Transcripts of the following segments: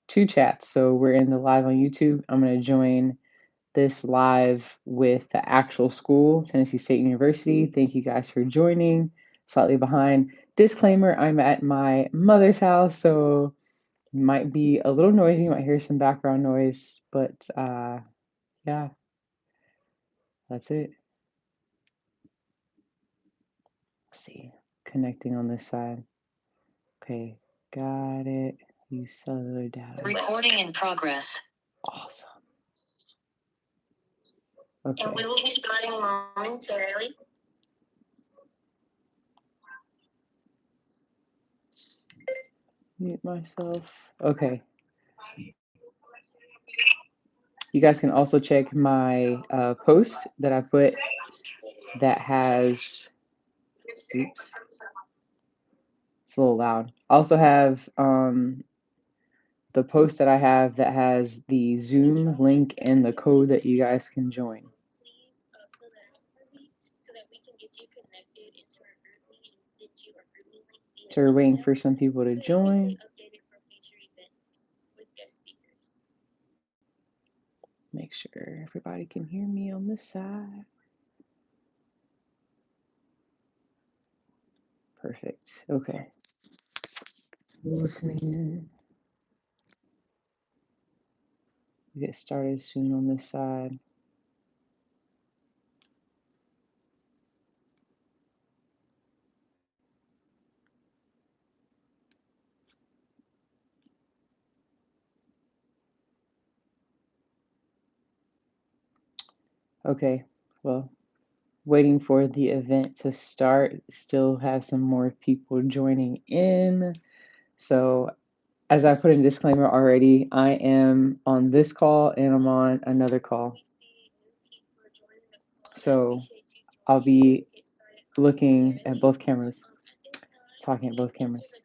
two chats. So we're in the live on YouTube. I'm going to join this live with the actual school, Tennessee State University. Thank you guys for joining. Slightly behind. Disclaimer, I'm at my mother's house, so it might be a little noisy. You might hear some background noise, but yeah, that's it. Let's see, connecting on this side. Okay, got it. Use cellular data. Recording in progress. Awesome. Okay. And we will be starting momentarily. Mute myself. Okay. You guys can also check my post that I put that has, oops, it's a little loud. I also have the post that I have that has the Zoom link and the code that you guys can join. So we're waiting for some people to join. Make sure everybody can hear me on this side. Perfect. Okay. Listening. We'll get started soon on this side. Okay, well, waiting for the event to start. Still have some more people joining in. So as I put in disclaimer already, I am on this call and I'm on another call. So I'll be looking at both cameras, talking at both cameras.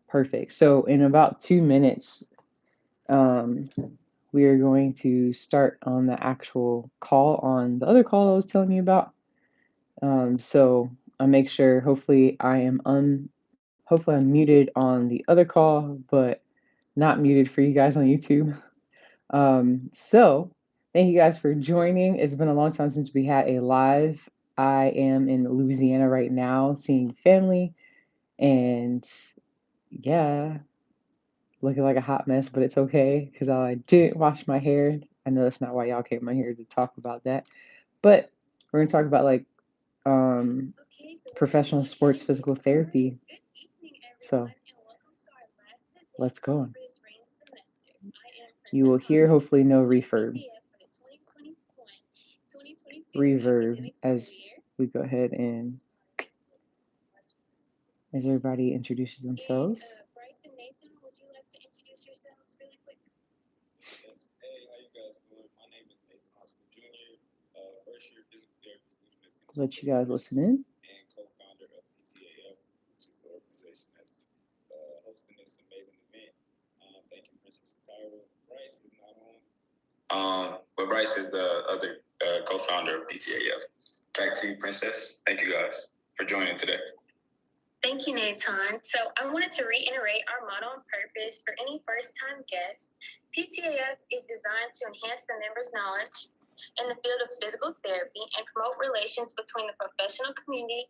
Perfect. So in about 2 minutes, we are going to start on the actual call on the other call I was telling you about. So I make sure hopefully I'm muted on the other call, but not muted for you guys on YouTube. So thank you guys for joining. It's been a long time since we had a live. I am in Louisiana right now, seeing family, and yeah, looking like a hot mess, but it's okay because I didn't wash my hair. I know that's not why y'all came on here to talk about that, but we're gonna talk about like professional sports physical therapy. So let's go. You will hear hopefully no reverb as we go ahead and as everybody introduces themselves. Let you guys listen in. But Bryce is the other co-founder of PTAF. Back to you, Princess. Thank you guys for joining today. Thank you, Nathan. So I wanted to reiterate our motto and purpose for any first-time guests. PTAF is designed to enhance the members' knowledge in the field of physical therapy and promote relations between the professional community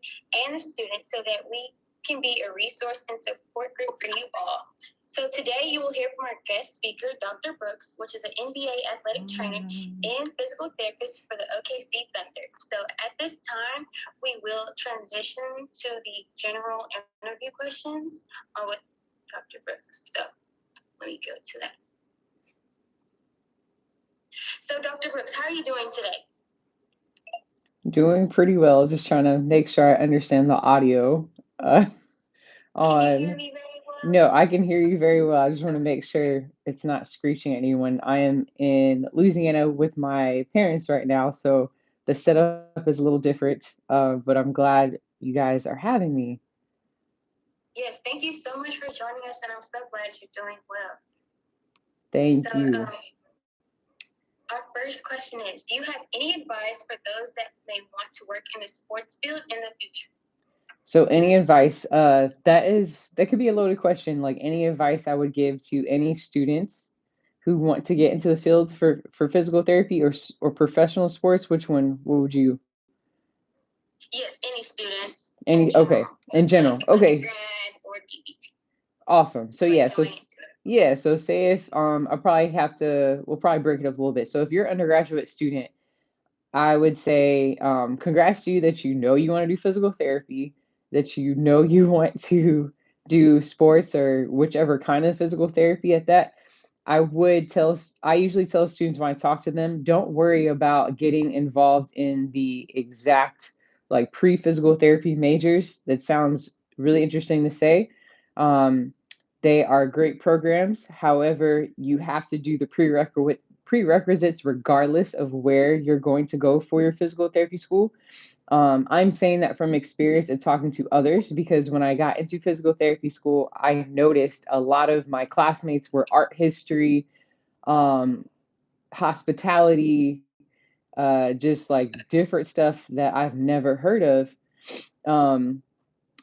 and the students so that we can be a resource and support group for you all. So today you will hear from our guest speaker, Dr. Brooks, which is an NBA athletic trainer and physical therapist for the OKC Thunder. So at this time, we will transition to the general interview questions with Dr. Brooks. So let me go to that. So Dr. Brooks, how are you doing today? Doing pretty well. Just trying to make sure I understand the audio. Can you hear me very well? No, I can hear you very well. I just want to make sure it's not screeching at anyone. I am in Louisiana with my parents right now, so the setup is a little different, but I'm glad you guys are having me. Yes, thank you so much for joining us, and I'm so glad you're doing well. Thank you. our first question is, do you have any advice for those that may want to work in the sports field in the future? So any advice, that could be a loaded question. Like any advice I would give to any students who want to get into the field for physical therapy or professional sports, which one? What would you? Yes, any students. Okay, in general. Like Okay, undergrad or DBT. awesome. So Like yeah, going into it. so say if we'll probably break it up a little bit. So if you're an undergraduate student, I would say, congrats to you that you know you want to do physical therapy, that you know you want to do sports or whichever kind of physical therapy at that. I usually tell students when I talk to them, don't worry about getting involved in the exact like pre-physical therapy majors. That sounds really interesting to say. Um, they are great programs. However, you have to do the prerequisites regardless of where you're going to go for your physical therapy school. I'm saying that from experience and talking to others because when I got into physical therapy school, I noticed a lot of my classmates were art history, um, hospitality, just like different stuff that I've never heard of. Um,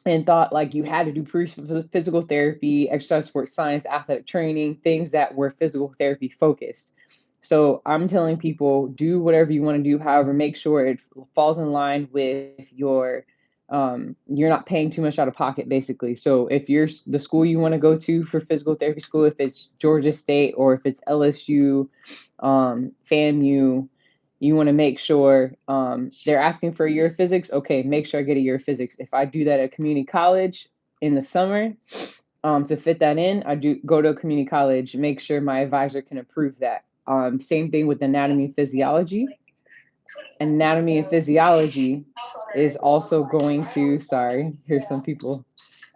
and thought like you had to do physical therapy, exercise, sports science, athletic training, things that were physical therapy focused. So I'm telling people do whatever you want to do. However, make sure it falls in line with you're not paying too much out of pocket, basically. So if you're the school you want to go to for physical therapy school, if it's Georgia State or if it's LSU, FAMU, you want to make sure they're asking for a year of physics. Okay, make sure I get a year of physics. If I do that at community college in the summer, to fit that in, I do go to a community college, make sure my advisor can approve that. Same thing with anatomy and physiology. Anatomy and physiology is also going to, sorry, here's some people.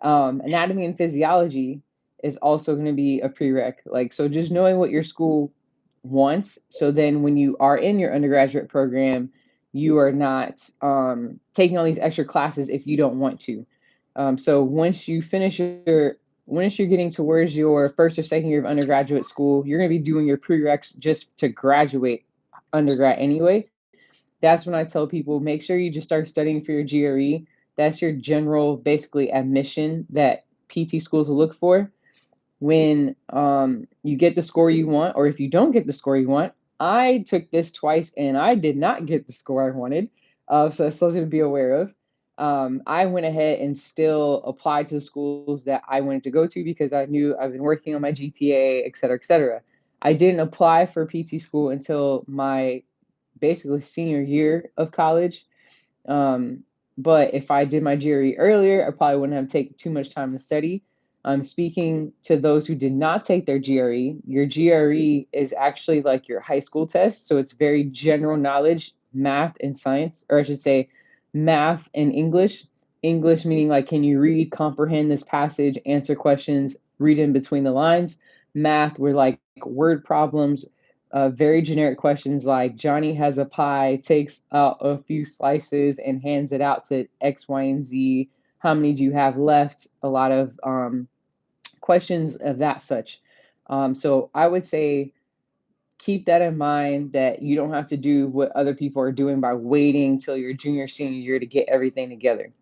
Anatomy and physiology is also going to be a prereq. Like, so just knowing what your school wants. So then when you are in your undergraduate program, you are not taking all these extra classes if you don't want to. So once you're getting towards your first or second year of undergraduate school, you're going to be doing your prereqs just to graduate undergrad anyway. That's when I tell people make sure you just start studying for your GRE. That's your general, basically, admission that PT schools will look for. When you get the score you want, or if you don't get the score you want, I took this twice and I did not get the score I wanted. So that's something to be aware of. I went ahead and still applied to the schools that I wanted to go to because I knew I've been working on my GPA, et cetera, et cetera. I didn't apply for PT school until my basically senior year of college. Um, but if I did my GRE earlier, I probably wouldn't have taken too much time to study. Speaking to those who did not take their GRE, your GRE is actually like your high school test. So it's very general knowledge, math and science, or I should say math and English. English meaning like, can you read, comprehend this passage, answer questions, read in between the lines? Math were like word problems, very generic questions like Johnny has a pie, takes out a few slices and hands it out to X, Y, and Z. How many do you have left? A lot of questions of that such. So I would say keep that in mind that you don't have to do what other people are doing by waiting till your junior, senior year to get everything together.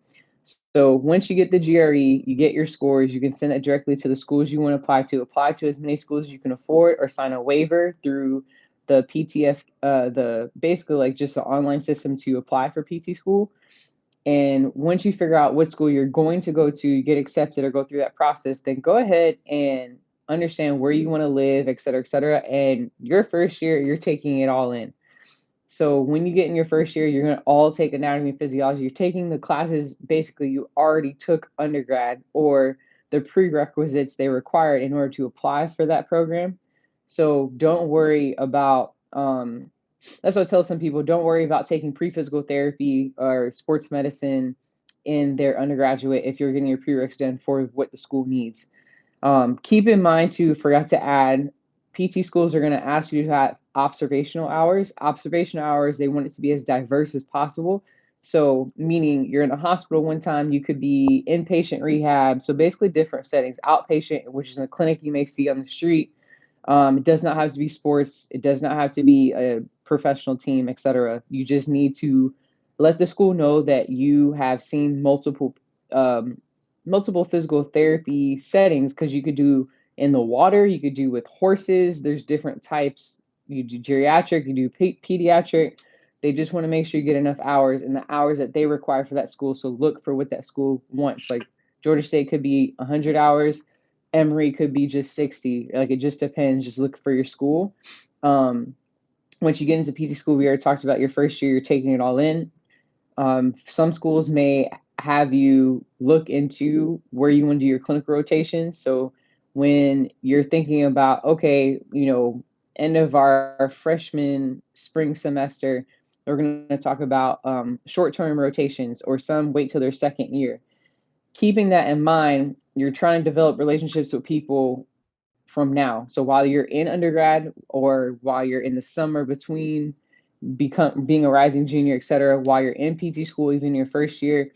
So once you get the GRE, you get your scores, you can send it directly to the schools you want to apply to. Apply to as many schools as you can afford or sign a waiver through the PTF, the basically like just the online system to apply for PT school. And once you figure out what school you're going to go to, you get accepted or go through that process, then go ahead and understand where you want to live, et cetera, et cetera. And your first year, you're taking it all in. So when you get in your first year, you're going to all take anatomy and physiology. You're taking the classes basically you already took undergrad or the prerequisites they required in order to apply for that program. So don't worry about that's what I tell some people, don't worry about taking pre-physical therapy or sports medicine in their undergraduate if you're getting your prereqs done for what the school needs. Keep in mind too, forgot to add, PT schools are going to ask you to have observational hours. Observational hours, they want it to be as diverse as possible. So, meaning you're in a hospital one time, you could be inpatient rehab. So, basically, different settings. Outpatient, which is in a clinic you may see on the street. It does not have to be sports. It does not have to be a professional team, etc. You just need to let the school know that you have seen um, multiple physical therapy settings, because you could do in the water, you could do with horses. There's different types. You do geriatric, you do pediatric. They just want to make sure you get enough hours and the hours that they require for that school. So look for what that school wants. Like Georgia State could be 100 hours. Emory could be just 60. Like it just depends. Just look for your school. Um, Once you get into PT school, we already talked about your first year, you're taking it all in. Some schools may have you look into where you want to do your clinical rotations. So when you're thinking about, okay, end of our freshman spring semester, we're going to talk about short-term rotations, or some wait till their second year. Keeping that in mind, you're trying to develop relationships with people from now. So while you're in undergrad, or while you're in the summer between being a rising junior, et cetera, while you're in PT school, even your first year,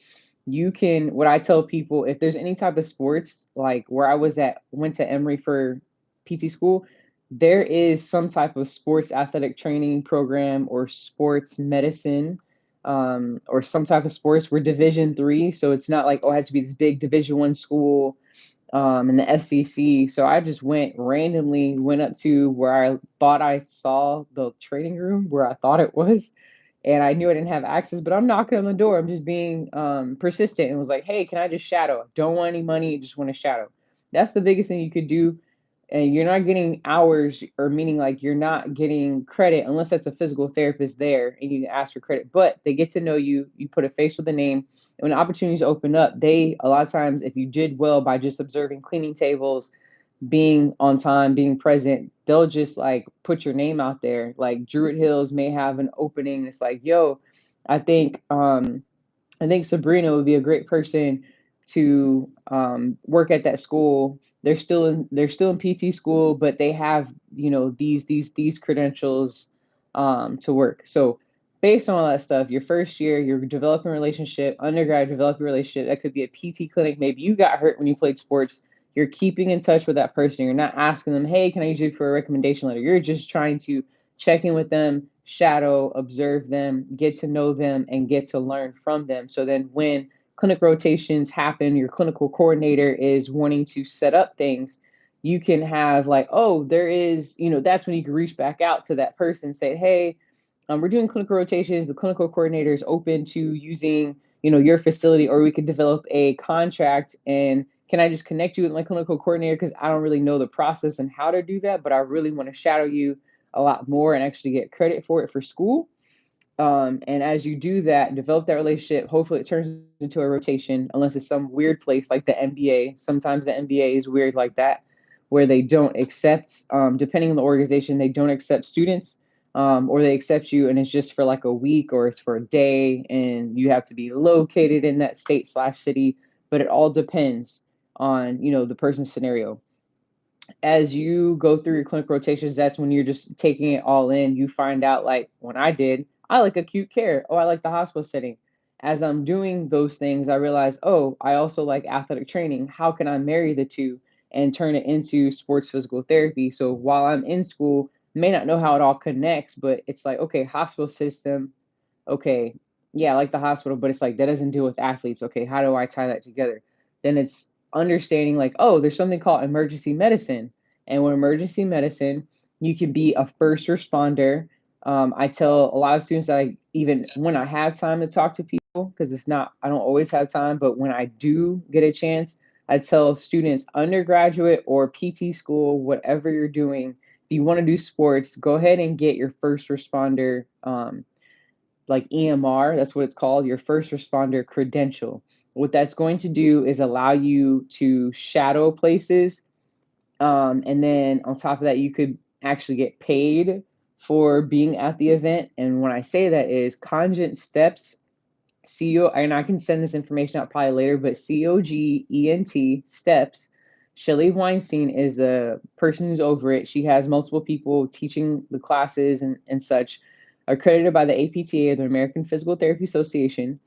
you can, what I tell people, if there's any type of sports, like where I went to Emory for PT school, there is some type of sports athletic training program or sports medicine, or some type of sports. We're Division III, so it's not like, oh, it has to be this big Division I school, in the SEC. So I just went up to where I thought I saw the training room, where I thought it was, and I knew I didn't have access, but I'm knocking on the door. I'm just being persistent, and was like, hey, can I just shadow? Don't want any money, just want to shadow. That's the biggest thing you could do. And you're not getting hours, or meaning like you're not getting credit unless that's a physical therapist there and you can ask for credit. But they get to know you, you put a face with a name. And when opportunities open up, they, a lot of times, if you did well by just observing cleaning tables, being on time, being present, they'll just like put your name out there. Like Druid Hills may have an opening. It's like, yo, I think I think Sabrina would be a great person to work at that school. They're still in PT school, but they have, these credentials to work. So based on all that stuff, your first year, you're developing a relationship. Undergrad, developing a relationship. That could be a PT clinic. Maybe you got hurt when you played sports. You're keeping in touch with that person. You're not asking them, hey, can I use you for a recommendation letter? You're just trying to check in with them, shadow, observe them, get to know them, and get to learn from them. So then when clinic rotations happen, your clinical coordinator is wanting to set up things, you can have like, oh, there is, that's when you can reach back out to that person and say, hey, we're doing clinical rotations. The clinical coordinator is open to using, your facility, or we could develop a contract, and can I just connect you with my clinical coordinator? Because I don't really know the process and how to do that, but I really want to shadow you a lot more and actually get credit for it for school. And as you do that, develop that relationship, hopefully it turns into a rotation, unless it's some weird place like the NBA. Sometimes the NBA is weird like that, where they don't accept, depending on the organization, they don't accept students, or they accept you and it's just for like a week or it's for a day and you have to be located in that state/city. But it all depends on, the person's scenario. As you go through your clinical rotations, that's when you're just taking it all in. You find out, like when I did, I like acute care. Oh, I like the hospital setting. As I'm doing those things, I realize, oh, I also like athletic training. How can I marry the two and turn it into sports physical therapy? So while I'm in school, may not know how it all connects, but it's like, okay, hospital system. Okay, yeah, I like the hospital, but it's like that doesn't deal with athletes. Okay, how do I tie that together? Then it's understanding like, oh, there's something called emergency medicine. And with emergency medicine, you can be a first responder. I tell a lot of students that even when I have time to talk to people, because I don't always have time, but when I do get a chance, I tell students, undergraduate or PT school, whatever you're doing, if you want to do sports, go ahead and get your first responder, like EMR, that's what it's called, your first responder credential. What that's going to do is allow you to shadow places. And then on top of that, you could actually get paid for being at the event. And when I say that is Cogent Steps, CO, and I can send this information out probably later, but COGENT Steps. Shelly Weinstein is the person who's over it. She has multiple people teaching the classes and such, accredited by the APTA, the American Physical Therapy Association.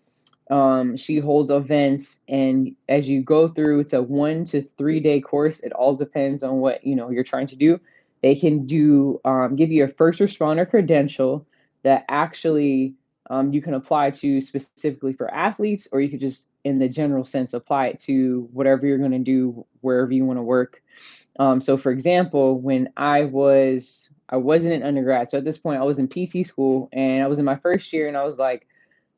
She holds events, and as you go through, it's a 1 to 3 day course. It all depends on what you're trying to do. They can do give you a first responder credential that actually you can apply to specifically for athletes, or you could just, in the general sense, apply it to whatever you're going to do wherever you want to work. So, for example, when I wasn't in undergrad, so at this point I was in PT school, and I was in my first year, and I was like,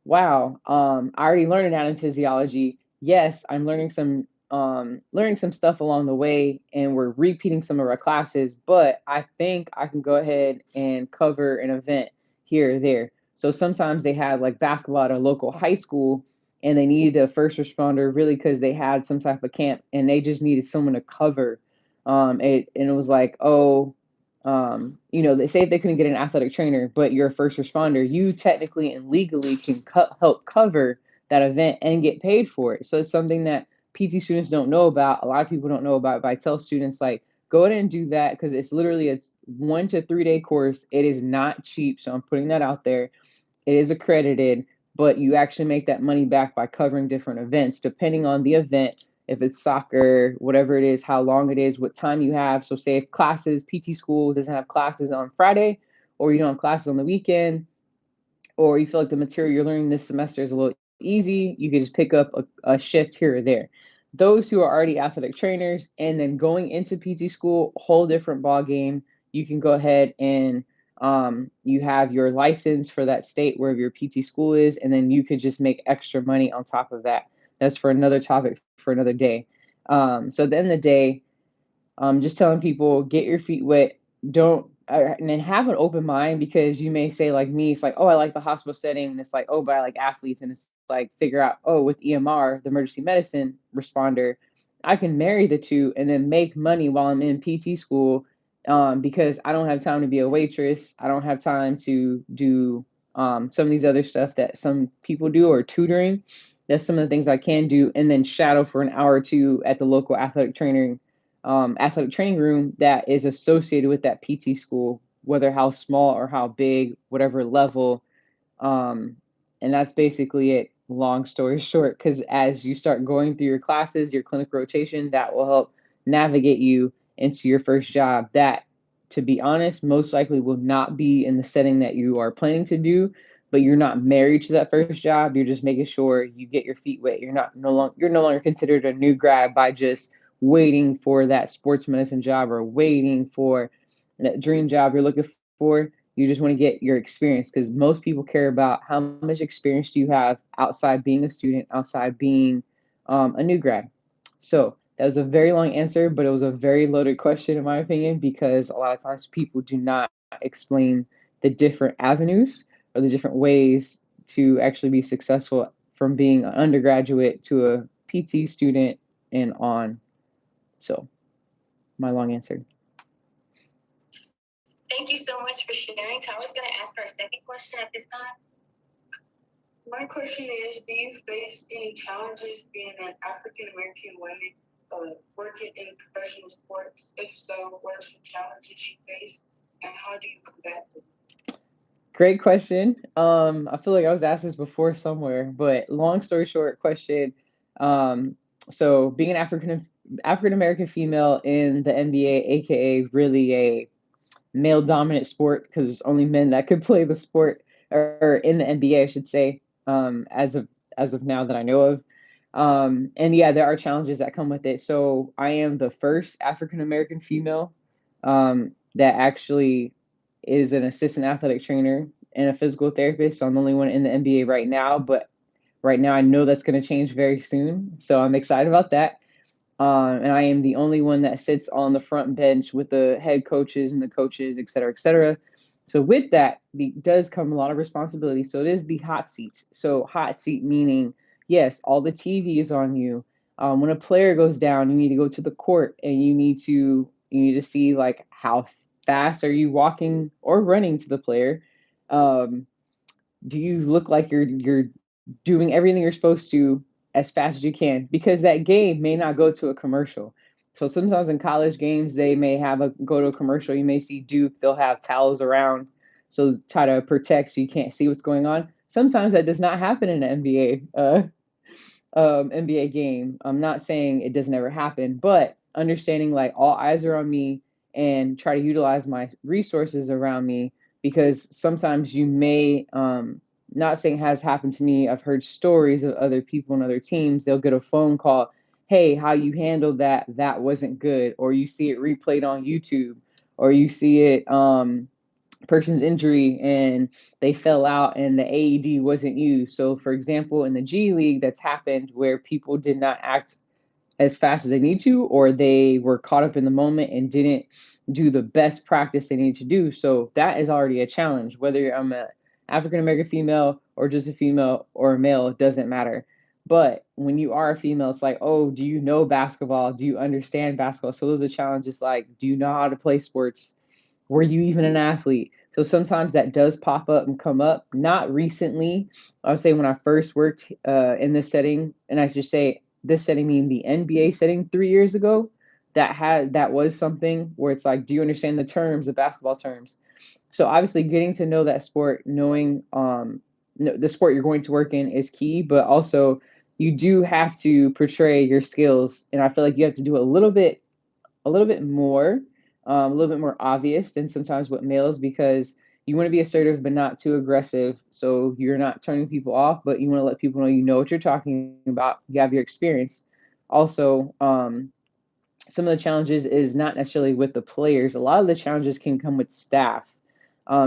wow, I already learned anatomy physiology. Yes, I'm learning some stuff along the way, and we're repeating some of our classes, but I think I can go ahead and cover an event here or there. So sometimes they had like basketball at a local high school, and they needed a first responder really because they had some type of camp, and they just needed someone to cover it. And it was like, oh, they say they couldn't get an athletic trainer, but you're a first responder, you technically and legally can help cover that event and get paid for it. So it's something that PT students don't know about. A lot of people don't know about. But I tell students, like, go ahead and do that because it's literally a 1 to 3 day course. It is not cheap, so I'm putting that out there. It is accredited, but you actually make that money back by covering different events, depending on the event. If it's soccer, whatever it is, how long it is, what time you have. So, say if classes, PT school doesn't have classes on Friday, or you don't have classes on the weekend, or you feel like the material you're learning this semester is a little easy, you can just pick up a shift here or there. Those who are already athletic trainers and then going into PT school, whole different ball game. You can go ahead and you have your license for that state where your PT school is, and then you could just make extra money on top of that. That's for another topic for another day. So at the end of the day, just telling people, get your feet wet. Don't and then have an open mind, because you may say, like me, it's like, oh, I like the hospital setting, and it's like, oh, but I like athletes, and it's like, figure out, oh, with EMR, the emergency medicine responder, I can marry the two and then make money while I'm in PT school, because I don't have time to be a waitress. I don't have time to do some of these other stuff that some people do, or tutoring. That's some of the things I can do, and then shadow for an hour or two at the local athletic training room that is associated with that PT school, whether how small or how big, whatever level. Um, and that's basically it. Long story short, because as you start going through your classes, your clinical rotation, that will help navigate you into your first job. That, to be honest, most likely will not be in the setting that you are planning to do, but you're not married to that first job. You're just making sure you get your feet wet. You're no longer considered a new grad by just waiting for that sports medicine job or waiting for that dream job you're looking for. You just want to get your experience, because most people care about how much experience do you have outside being a student, outside being a new grad. So that was a very long answer, but it was a very loaded question, in my opinion, because a lot of times people do not explain the different avenues or the different ways to actually be successful from being an undergraduate to a PT student and on. So, my long answer. Thank you so much for sharing. Tara's going to ask our second question at this time. My question is, do you face any challenges being an African American woman working in professional sports? If so, what are some challenges you face, and how do you combat them? Great question. I feel like I was asked this before somewhere, but long story short, question. So being an African American female in the NBA, aka really a male dominant sport, because it's only men that could play the sport, or in the NBA, I should say, as of now that I know of. And yeah, there are challenges that come with it. So I am the first African American female that actually is an assistant athletic trainer and a physical therapist. So I'm the only one in the NBA right now, but right now I know that's going to change very soon. So I'm excited about that. And I am the only one that sits on the front bench with the head coaches and the coaches, et cetera, et cetera. So with that does come a lot of responsibility. So it is the hot seat. So hot seat meaning, yes, all the TV is on you. When a player goes down, you need to go to the court, and you need to see, like, how fast are you walking or running to the player. Um, do you look like you're doing everything you're supposed to as fast as you can, because that game may not go to a commercial. So sometimes in college games they may have a go to a commercial. You may see Duke, they'll have towels around, so try to protect so you can't see what's going on. Sometimes that does not happen in an NBA game. I'm not saying it doesn't ever happen, but understanding, like, all eyes are on me, and try to utilize my resources around me, because sometimes you may, not saying has happened to me, I've heard stories of other people and other teams, they'll get a phone call, hey, how you handled that wasn't good, or you see it replayed on YouTube, or you see it, person's injury and they fell out and the AED wasn't used. So for example, in the G League, that's happened where people did not act as fast as they need to, or they were caught up in the moment and didn't do the best practice they need to do. So that is already a challenge. Whether I'm a African American female or just a female or a male, it doesn't matter. But when you are a female, it's like, oh, do you know basketball? Do you understand basketball? So those are challenges like, do you know how to play sports? Were you even an athlete? So sometimes that does pop up and come up. Not recently. I would say when I first worked in this setting, and I should say this setting mean the NBA setting 3 years ago, that was something where it's like, do you understand the terms, the basketball terms? So obviously, getting to know that sport, knowing the sport you're going to work in is key, but also you do have to portray your skills, and I feel like you have to do a little bit more, a little bit more obvious than sometimes what males, because you want to be assertive but not too aggressive. So you're not turning people off, but you want to let people know you know what you're talking about. You have your experience. Also, some of the challenges is not necessarily with the players. A lot of the challenges can come with staff.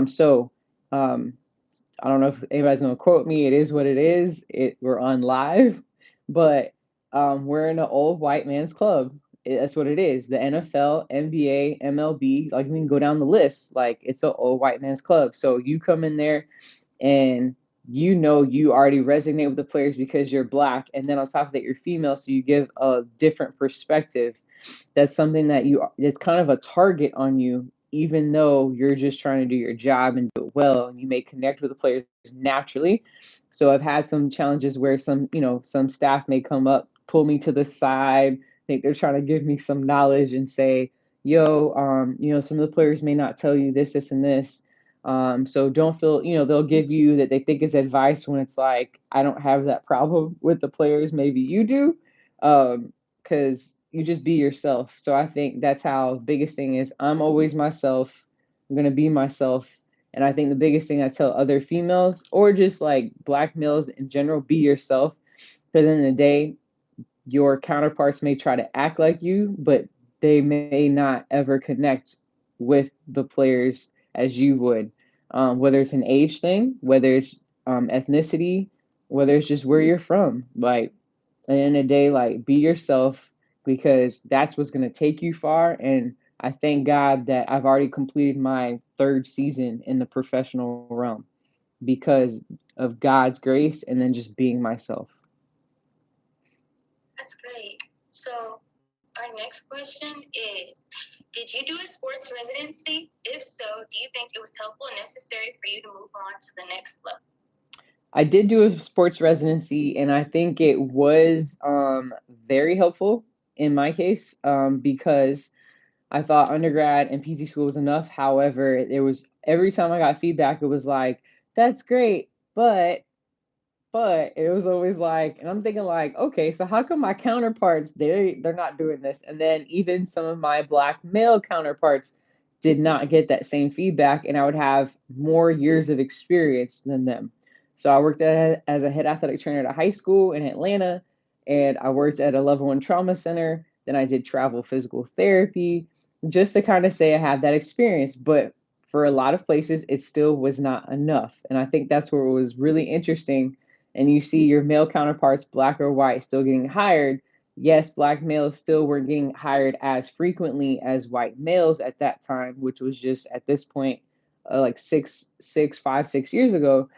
So um, I don't know if anybody's going to quote me. It is what it is. We're on live, but we're in an old white man's club. That's what it is. The NFL, NBA, MLB, like we can go down the list. Like it's an old white man's club. So you come in there and you know you already resonate with the players because you're black, and then on top of that you're female, so you give a different perspective. That's something that it's kind of a target on you, even though you're just trying to do your job and do it well, and you may connect with the players naturally. So I've had some challenges where some staff may come up, pull me to the side, think they're trying to give me some knowledge and say, yo, some of the players may not tell you this and this, so don't feel, they'll give you that they think is advice when it's like, I don't have that problem with the players, maybe you do. Because you just be yourself. So I think that's how biggest thing is, I'm always myself. I'm gonna be myself. And I think the biggest thing I tell other females or just like black males in general, be yourself. Because in the day, your counterparts may try to act like you, but they may not ever connect with the players as you would. Whether it's an age thing, whether it's ethnicity, whether it's just where you're from. Like at the end of the day, like be yourself, because that's what's going to take you far. And I thank God that I've already completed my third season in the professional realm because of God's grace and then just being myself. That's great. So our next question is, did you do a sports residency? If so, do you think it was helpful and necessary for you to move on to the next level? I did do a sports residency, and I think it was very helpful in my case, because I thought undergrad and PT school was enough. However, there was every time I got feedback, it was like, that's great, but it was always like, and I'm thinking like, okay, so how come my counterparts, they're not doing this? And then even some of my black male counterparts did not get that same feedback, and I would have more years of experience than them. So I worked as a head athletic trainer at a high school in Atlanta, and I worked at a level 1 trauma center. Then I did travel physical therapy, just to kind of say I had that experience. But for a lot of places, it still was not enough. And I think that's where it was really interesting, and you see your male counterparts, black or white, still getting hired. Yes, black males still weren't getting hired as frequently as white males at that time, which was just at this point, like 6 years ago.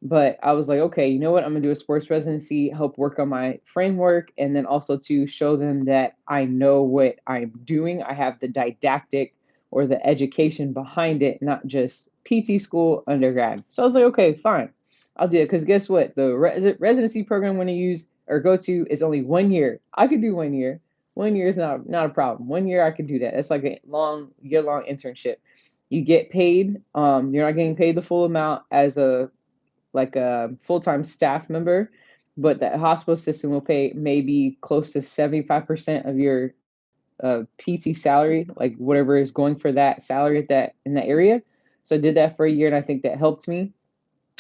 But I was like, okay, you know what? I'm gonna do a sports residency, help work on my framework, and then also to show them that I know what I'm doing. I have the didactic or the education behind it, not just PT school, undergrad. So I was like, okay, fine. I'll do it, because guess what? The residency program I'm going to use or go to is only 1 year. I could do 1 year. 1 year is not a problem. 1 year I could do that. It's like a year-long internship. You get paid. You're not getting paid the full amount as a full-time staff member, but the hospital system will pay maybe close to 75% of your PT salary, like whatever is going for that salary at that in that area. So I did that for a year, and I think that helped me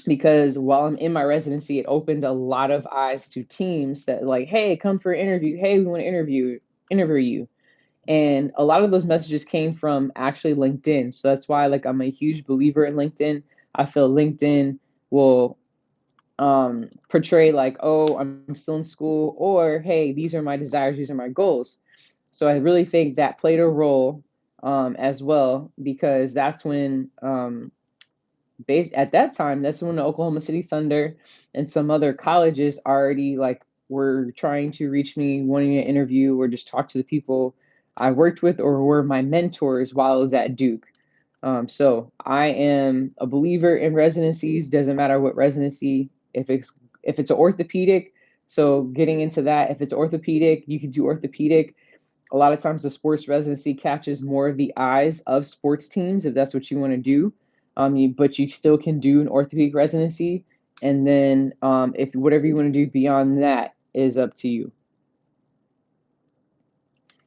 because while I'm in my residency, it opened a lot of eyes to teams that like, hey, come for an interview. Hey, we want to interview you. And a lot of those messages came from actually LinkedIn. So that's why like I'm a huge believer in LinkedIn. I feel LinkedIn will portray like, oh, I'm still in school, or hey, these are my desires, these are my goals. So I really think that played a role as well, because that's when based at that time, that's when the Oklahoma City Thunder and some other colleges already like were trying to reach me, wanting to interview or just talk to the people I worked with or were my mentors while I was at Duke. So I am a believer in residencies. Doesn't matter what residency. If it's an orthopedic, so getting into that, if it's orthopedic, you could do orthopedic. A lot of times the sports residency catches more of the eyes of sports teams if that's what you want to do. But you still can do an orthopedic residency, and then if whatever you want to do beyond that is up to you.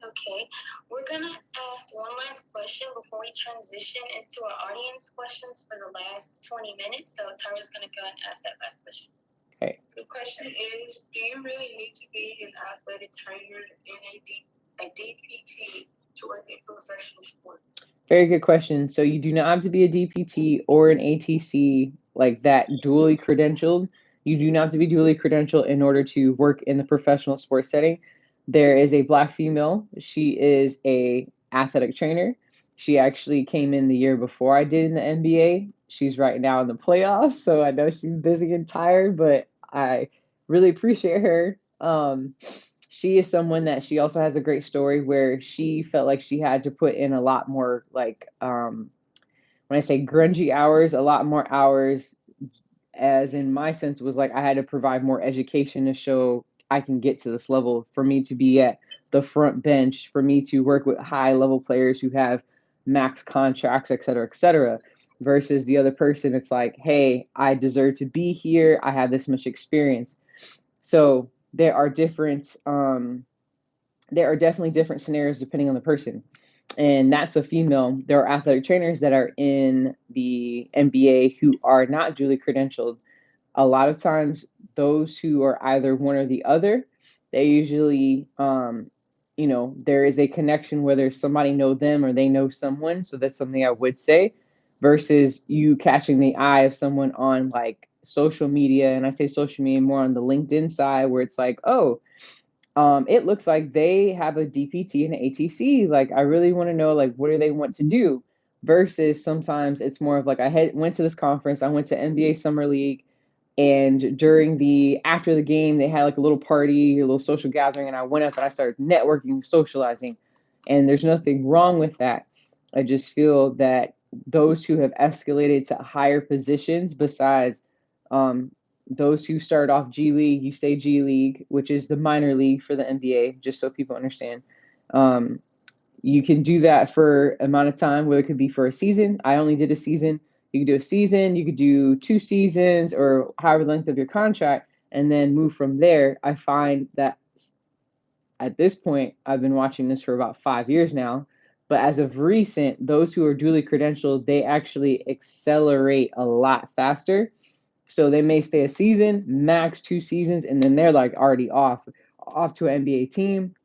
Okay, we're gonna ask one last question before we transition into our audience questions for the last 20 minutes. So Tara's gonna go and ask that last question. Okay. The question is, do you really need to be an athletic trainer and a DPT to work in professional sport? Very good question. So you do not have to be a DPT or an ATC like that dually credentialed. You do not have to be dually credentialed in order to work in the professional sports setting. There is a Black female. She is a athletic trainer. She actually came in the year before I did in the NBA. She's right now in the playoffs, so I know she's busy and tired, but I really appreciate her. She is someone that she also has a great story where she felt like she had to put in a lot more like when I say grungy hours, a lot more hours, as in my sense was like I had to provide more education to show I can get to this level, for me to be at the front bench, for me to work with high level players who have max contracts, et cetera, et cetera. Versus the other person, it's like, hey, I deserve to be here. I have this much experience. So there are definitely different scenarios depending on the person. And that's a female. There are athletic trainers that are in the NBA who are not duly credentialed. A lot of times, those who are either one or the other, they usually, there is a connection, whether somebody know them or they know someone. So that's something I would say, versus you catching the eye of someone on like social media. And I say social media more on the LinkedIn side, where it's like, oh, it looks like they have a DPT and an ATC. Like, I really want to know, like, what do they want to do? Versus sometimes it's more of like, went to this conference, I went to NBA Summer League, and after the game, they had like a little party, a little social gathering, and I went up and I started networking, socializing, and there's nothing wrong with that. I just feel that those who have escalated to higher positions, besides um, those who start off G League, you stay G League, which is the minor league for the NBA, just so people understand. Um, you can do that for amount of time, whether it could be for a season. I only did a season. You could do a season, you could do 2 seasons, or however length of your contract, and then move from there. I find that at this point, I've been watching this for about 5 years now. But as of recent, those who are duly credentialed, they actually accelerate a lot faster. So they may stay a season, max 2 seasons, and then they're like already off to an NBA team,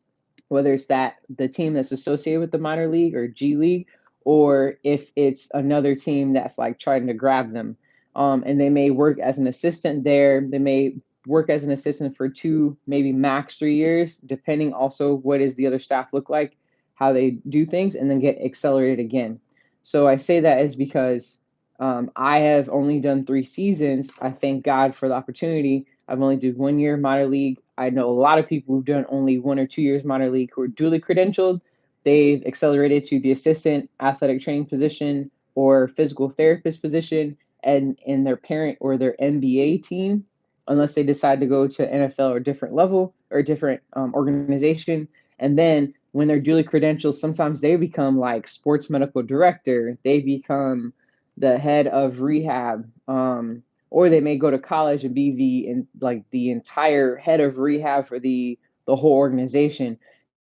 whether it's the team that's associated with the minor league or G League, or if it's another team that's like trying to grab them. And they may work as an assistant there. They may work as an assistant for 2, maybe max 3 years, depending also what does the other staff look like, how they do things, and then get accelerated again. So I say that is because I have only done 3 seasons. I thank God for the opportunity. I've only did 1 year minor league. I know a lot of people who've done only 1 or 2 years minor league who are duly credentialed. They've accelerated to the assistant athletic training position or physical therapist position, and in their parent or their NBA team, unless they decide to go to NFL or different level or different organization. And then when they're duly credentialed, sometimes they become like sports medical director. They become the head of rehab. Or they may go to college and be the entire head of rehab for the whole organization.